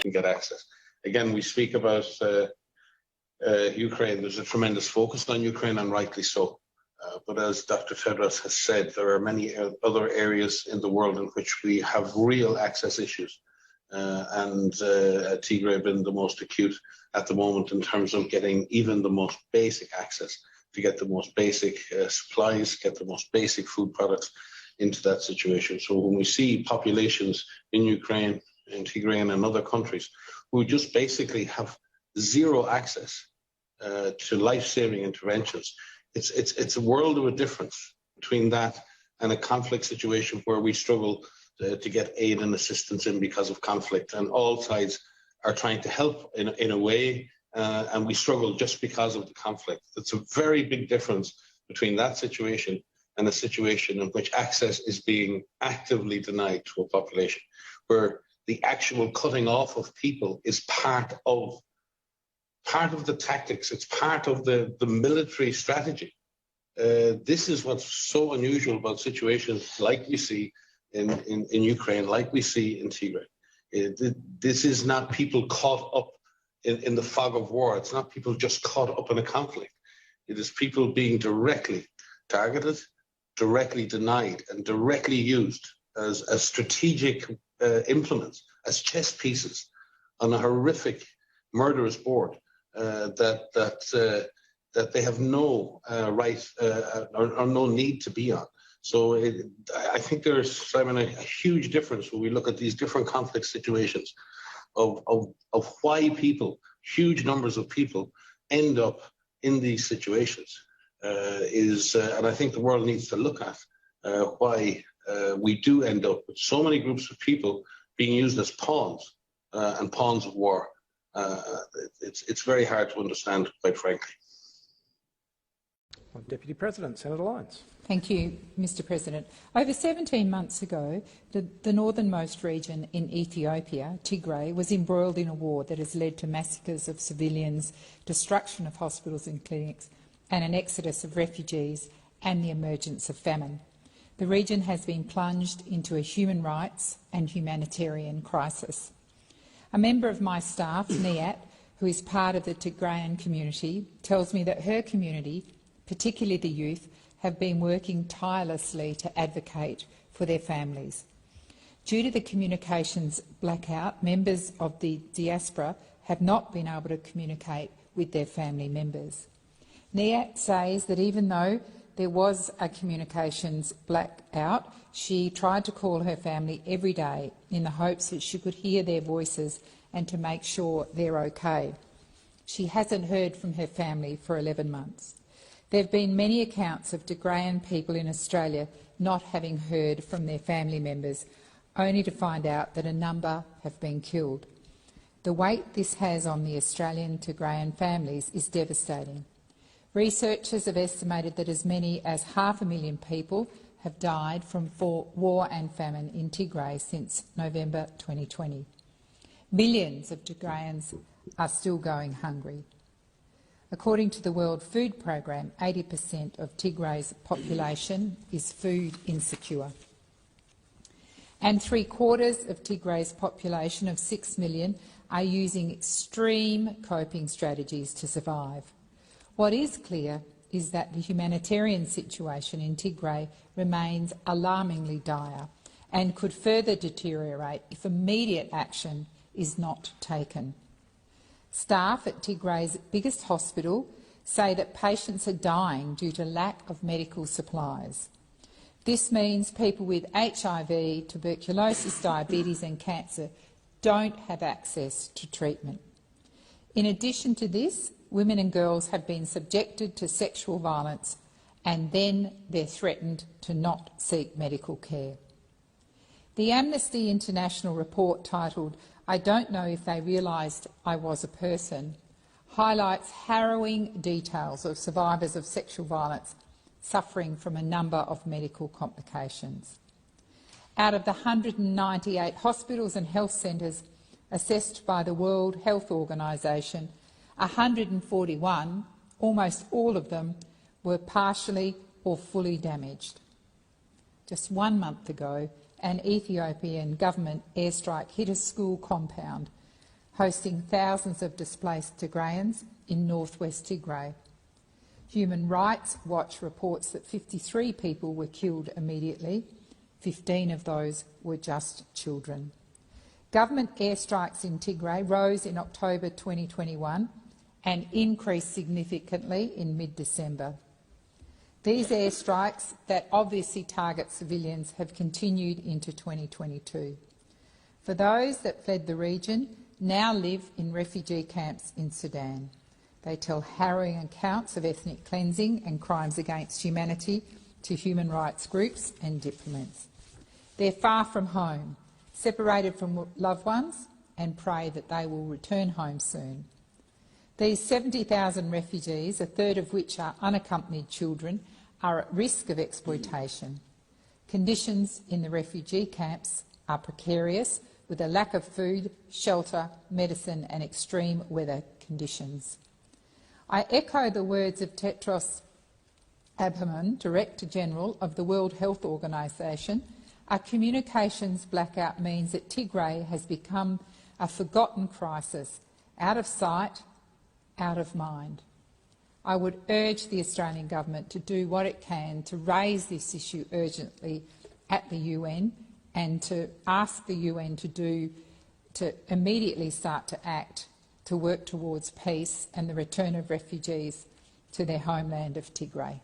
can get access. Again, we speak about Ukraine. There's a tremendous focus on Ukraine, and rightly so. But as Dr. Tedros has said, there are many other areas in the world in which we have real access issues. And Tigray being the most acute at the moment in terms of getting even the most basic access, to get the most basic supplies, get the most basic food products into that situation. So when we see populations in Ukraine, in Tigray and in other countries who just basically have zero access to life-saving interventions, it's a world of a difference between that and a conflict situation where we struggle to get aid and assistance in because of conflict, and all sides are trying to help in a way, and we struggle just because of the conflict. It's a very big difference between that situation and a situation in which access is being actively denied to a population, where the actual cutting off of people is part of the tactics. It's part of the military strategy. This is what's so unusual about situations like we see in Ukraine, like we see in Tigray. This is not people caught up in the fog of war. It's not people just caught up in a conflict. It is people being directly targeted, directly denied, and directly used as strategic implements, as chess pieces on a horrific, murderous board that they have no right or no need to be on. So I think there's, Simon, a huge difference when we look at these different conflict situations of why people, huge numbers of people, end up in these situations. And I think the world needs to look at why we do end up with so many groups of people being used as pawns and pawns of war. It's very hard to understand, quite frankly. Deputy President, Senator Lyons. Thank you, Mr President. Over 17 months ago, the northernmost region in Ethiopia, Tigray, was embroiled in a war that has led to massacres of civilians, destruction of hospitals and clinics, and an exodus of refugees and the emergence of famine. The region has been plunged into a human rights and humanitarian crisis. A member of my staff, Niat, who is part of the Tigrayan community, tells me that her community, particularly the youth, have been working tirelessly to advocate for their families. Due to the communications blackout, members of the diaspora have not been able to communicate with their family members. Niat says that even though there was a communications blackout, she tried to call her family every day in the hopes that she could hear their voices and to make sure they're okay. She hasn't heard from her family for 11 months. There have been many accounts of Tigrayan people in Australia not having heard from their family members, only to find out that a number have been killed. The weight this has on the Australian Tigrayan families is devastating. Researchers have estimated that as many as 500,000 people have died from war and famine in Tigray since November 2020. Millions of Tigrayans are still going hungry. According to the World Food Programme, 80% of Tigray's population is food insecure. And 3/4 of Tigray's population of 6 million are using extreme coping strategies to survive. What is clear is that the humanitarian situation in Tigray remains alarmingly dire and could further deteriorate if immediate action is not taken. Staff at Tigray's biggest hospital say that patients are dying due to lack of medical supplies. This means people with HIV, tuberculosis, diabetes and cancer don't have access to treatment. In addition to this, women and girls have been subjected to sexual violence and then they're threatened to not seek medical care. The Amnesty International report titled "I don't know if they realised I was a person" highlights harrowing details of survivors of sexual violence suffering from a number of medical complications. Out of the 198 hospitals and health centres assessed by the World Health Organisation, 141, almost all of them, were partially or fully damaged. Just 1 month ago, an Ethiopian government airstrike hit a school compound, hosting thousands of displaced Tigrayans in northwest Tigray. Human Rights Watch reports that 53 people were killed immediately. 15 of those were just children. Government airstrikes in Tigray rose in October 2021 and increased significantly in mid-December. These airstrikes that obviously target civilians have continued into 2022. For those that fled the region, now live in refugee camps in Sudan. They tell harrowing accounts of ethnic cleansing and crimes against humanity to human rights groups and diplomats. They're far from home, separated from loved ones, and pray that they will return home soon. These 70,000 refugees, a third of which are unaccompanied children, are at risk of exploitation. Conditions in the refugee camps are precarious, with a lack of food, shelter, medicine and extreme weather conditions. I echo the words of Tedros Adhanom, Director-General of the World Health Organization. A communications blackout means that Tigray has become a forgotten crisis, out of sight, out of mind. I would urge the Australian Government to do what it can to raise this issue urgently at the UN and to ask the UN to immediately start to act to work towards peace and the return of refugees to their homeland of Tigray.